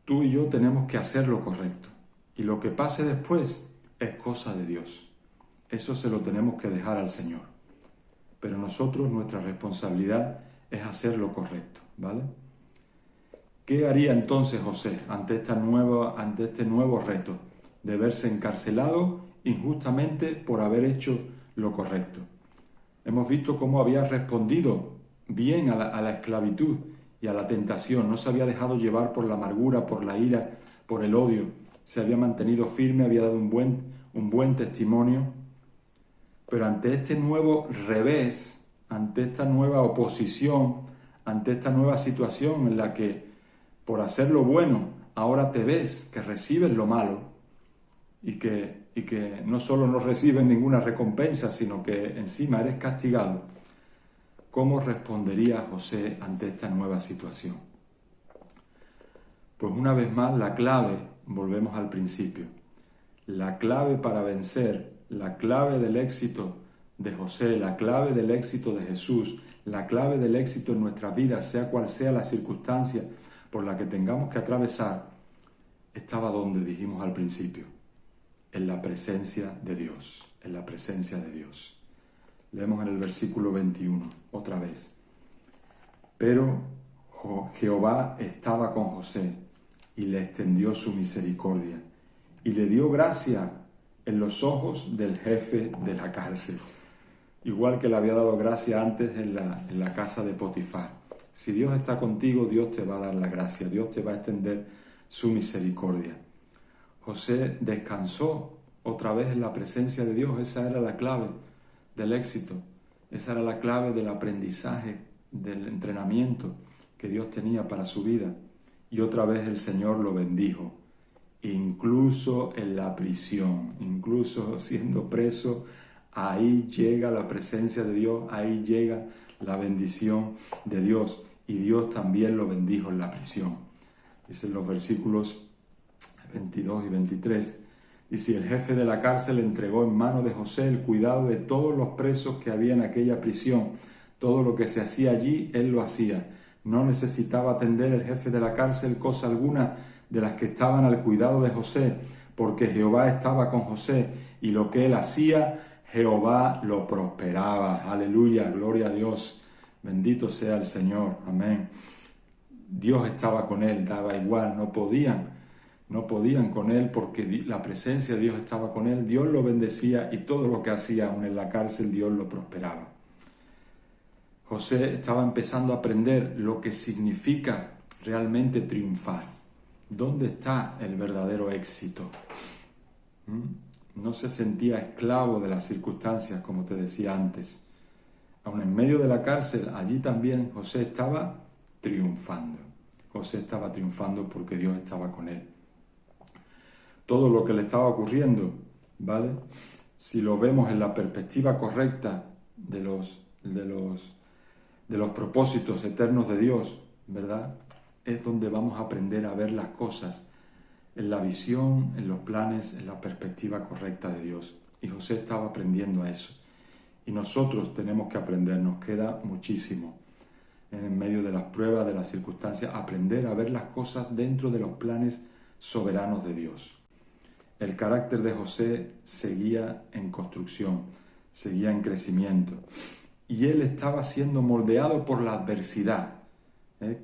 Tú y yo tenemos que hacer lo correcto, y lo que pase después es cosa de Dios. Eso se lo tenemos que dejar al Señor. Pero nosotros, nuestra responsabilidad es hacer lo correcto, ¿vale? ¿Qué haría entonces José ante este nuevo reto de verse encarcelado injustamente por haber hecho lo correcto? Hemos visto cómo había respondido bien a la esclavitud y a la tentación. No se había dejado llevar por la amargura, por la ira, por el odio. Se había mantenido firme, había dado un buen testimonio. Pero ante este nuevo revés, ante esta nueva oposición, ante esta nueva situación en la que por hacer lo bueno ahora te ves que recibes lo malo y que no solo no recibes ninguna recompensa, sino que encima eres castigado, ¿cómo respondería José ante esta nueva situación? Pues una vez más la clave, volvemos al principio, la clave para vencer, la clave del éxito de José, la clave del éxito de Jesús, la clave del éxito en nuestras vidas, sea cual sea la circunstancia por la que tengamos que atravesar, estaba donde dijimos al principio, en la presencia de Dios, en la presencia de Dios. Leemos en el versículo 21, otra vez. Pero Jehová estaba con José y le extendió su misericordia y le dio gracia en los ojos del jefe de la cárcel, igual que le había dado gracia antes en la casa de Potifar. Si Dios está contigo, Dios te va a dar la gracia, Dios te va a extender su misericordia. José descansó otra vez en la presencia de Dios. Esa era la clave del éxito, esa era la clave del aprendizaje, del entrenamiento que Dios tenía para su vida. Y otra vez el Señor lo bendijo, incluso en la prisión, incluso siendo preso, ahí llega la presencia de Dios, ahí llega la bendición de Dios, y Dios también lo bendijo en la prisión. Dicen los versículos 22 y 23, dice, el jefe de la cárcel entregó en mano de José el cuidado de todos los presos que había en aquella prisión. Todo lo que se hacía allí, él lo hacía. No necesitaba atender el jefe de la cárcel cosa alguna de las que estaban al cuidado de José, porque Jehová estaba con José, y lo que él hacía, Jehová lo prosperaba. Aleluya, gloria a Dios. Bendito sea el Señor. Amén. Dios estaba con él, daba igual, no podían con él porque la presencia de Dios estaba con él. Dios lo bendecía y todo lo que hacía aún en la cárcel, Dios lo prosperaba. José estaba empezando a aprender lo que significa realmente triunfar. ¿Dónde está el verdadero éxito? No se sentía esclavo de las circunstancias, como te decía antes. Aún en medio de la cárcel, allí también José estaba triunfando. José estaba triunfando porque Dios estaba con él. Todo lo que le estaba ocurriendo, ¿vale? Si lo vemos en la perspectiva correcta de los propósitos eternos de Dios, ¿verdad? Es donde vamos a aprender a ver las cosas en la visión, en los planes, en la perspectiva correcta de Dios. Y José estaba aprendiendo a eso. Y nosotros tenemos que aprender, nos queda muchísimo en medio de las pruebas, de las circunstancias, aprender a ver las cosas dentro de los planes soberanos de Dios. El carácter de José seguía en construcción, seguía en crecimiento. Y él estaba siendo moldeado por la adversidad,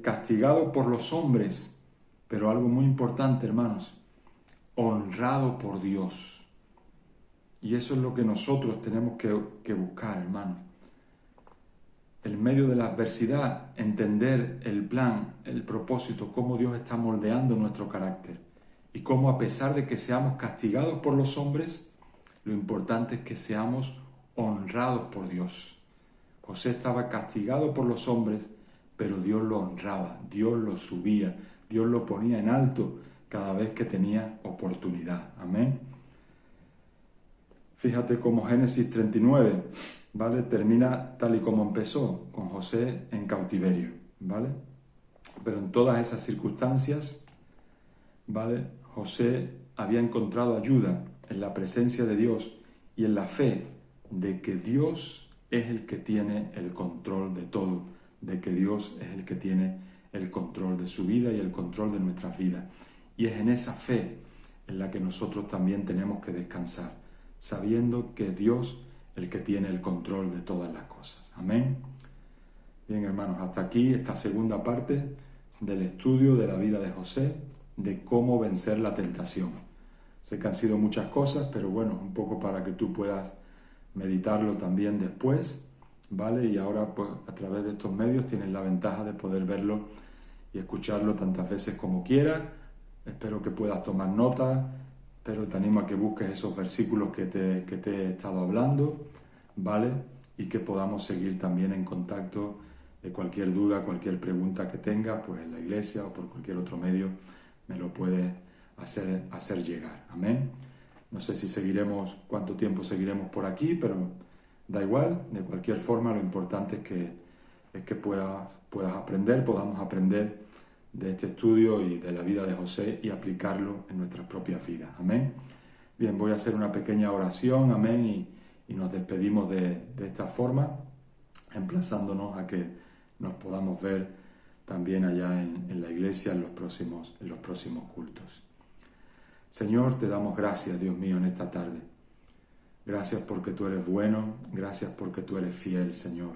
castigado por los hombres, pero algo muy importante, hermanos, honrado por Dios. Y eso es lo que nosotros tenemos que buscar, hermanos. En medio de la adversidad, entender el plan, el propósito, cómo Dios está moldeando nuestro carácter y cómo a pesar de que seamos castigados por los hombres, lo importante es que seamos honrados por Dios. José estaba castigado por los hombres, pero Dios lo honraba, Dios lo subía, Dios lo ponía en alto cada vez que tenía oportunidad. Amén. Fíjate cómo Génesis 39, ¿vale? Termina tal y como empezó, con José en cautiverio, ¿vale? Pero en todas esas circunstancias, ¿vale? José había encontrado ayuda en la presencia de Dios y en la fe de que Dios es el que tiene el control de todo, de que Dios es el que tiene el control de su vida y el control de nuestras vidas. Y es en esa fe en la que nosotros también tenemos que descansar, sabiendo que Dios es el que tiene el control de todas las cosas. Amén. Bien, hermanos, hasta aquí esta segunda parte del estudio de la vida de José, de cómo vencer la tentación. Sé que han sido muchas cosas, pero bueno, un poco para que tú puedas meditarlo también después, ¿vale? Y ahora, pues, a través de estos medios tienes la ventaja de poder verlo y escucharlo tantas veces como quieras. Espero que puedas tomar nota, pero te animo a que busques esos versículos que te he estado hablando, ¿vale? Y que podamos seguir también en contacto. De cualquier duda, cualquier pregunta que tengas, pues en la iglesia o por cualquier otro medio me lo puedes hacer llegar. Amén. No sé si seguiremos, cuánto tiempo seguiremos por aquí, pero da igual. De cualquier forma, lo importante es que podamos aprender de este estudio y de la vida de José y aplicarlo en nuestras propias vidas. Amén. Bien, voy a hacer una pequeña oración, amén, y nos despedimos de esta forma, emplazándonos a que nos podamos ver también allá en la iglesia en los próximos cultos. Señor, te damos gracias, Dios mío, en esta tarde. Gracias porque tú eres bueno, gracias porque tú eres fiel, Señor.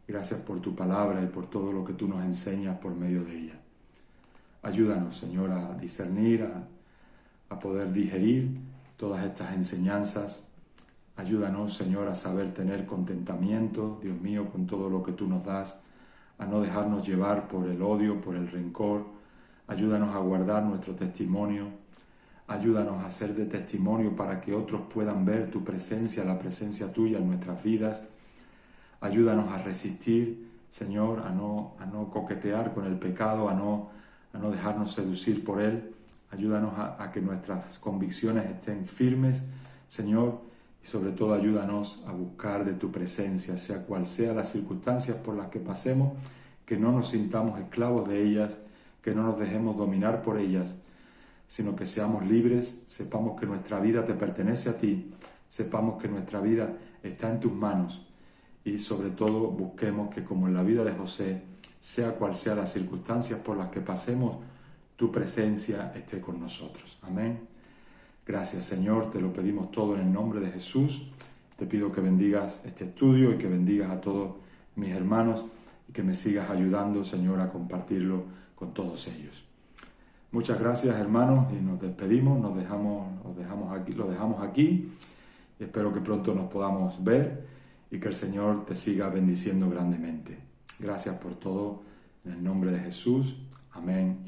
Gracias por tu palabra y por todo lo que tú nos enseñas por medio de ella. Ayúdanos, Señor, a discernir, a poder digerir todas estas enseñanzas. Ayúdanos, Señor, a saber tener contentamiento, Dios mío, con todo lo que tú nos das, a no dejarnos llevar por el odio, por el rencor. Ayúdanos a guardar nuestro testimonio. Ayúdanos a ser de testimonio para que otros puedan ver tu presencia, la presencia tuya en nuestras vidas. Ayúdanos a resistir, Señor, a no coquetear con el pecado, a no dejarnos seducir por él. Ayúdanos a que nuestras convicciones estén firmes, Señor, y sobre todo ayúdanos a buscar de tu presencia, sea cual sea las circunstancias por las que pasemos, que no nos sintamos esclavos de ellas, que no nos dejemos dominar por ellas, sino que seamos libres, sepamos que nuestra vida te pertenece a ti, sepamos que nuestra vida está en tus manos y sobre todo busquemos que, como en la vida de José, sea cual sea las circunstancias por las que pasemos, tu presencia esté con nosotros. Amén. Gracias, Señor, te lo pedimos todo en el nombre de Jesús. Te pido que bendigas este estudio y que bendigas a todos mis hermanos y que me sigas ayudando, Señor, a compartirlo con todos ellos. Muchas gracias, hermanos, y nos despedimos, lo dejamos aquí y espero que pronto nos podamos ver y que el Señor te siga bendiciendo grandemente. Gracias por todo, en el nombre de Jesús. Amén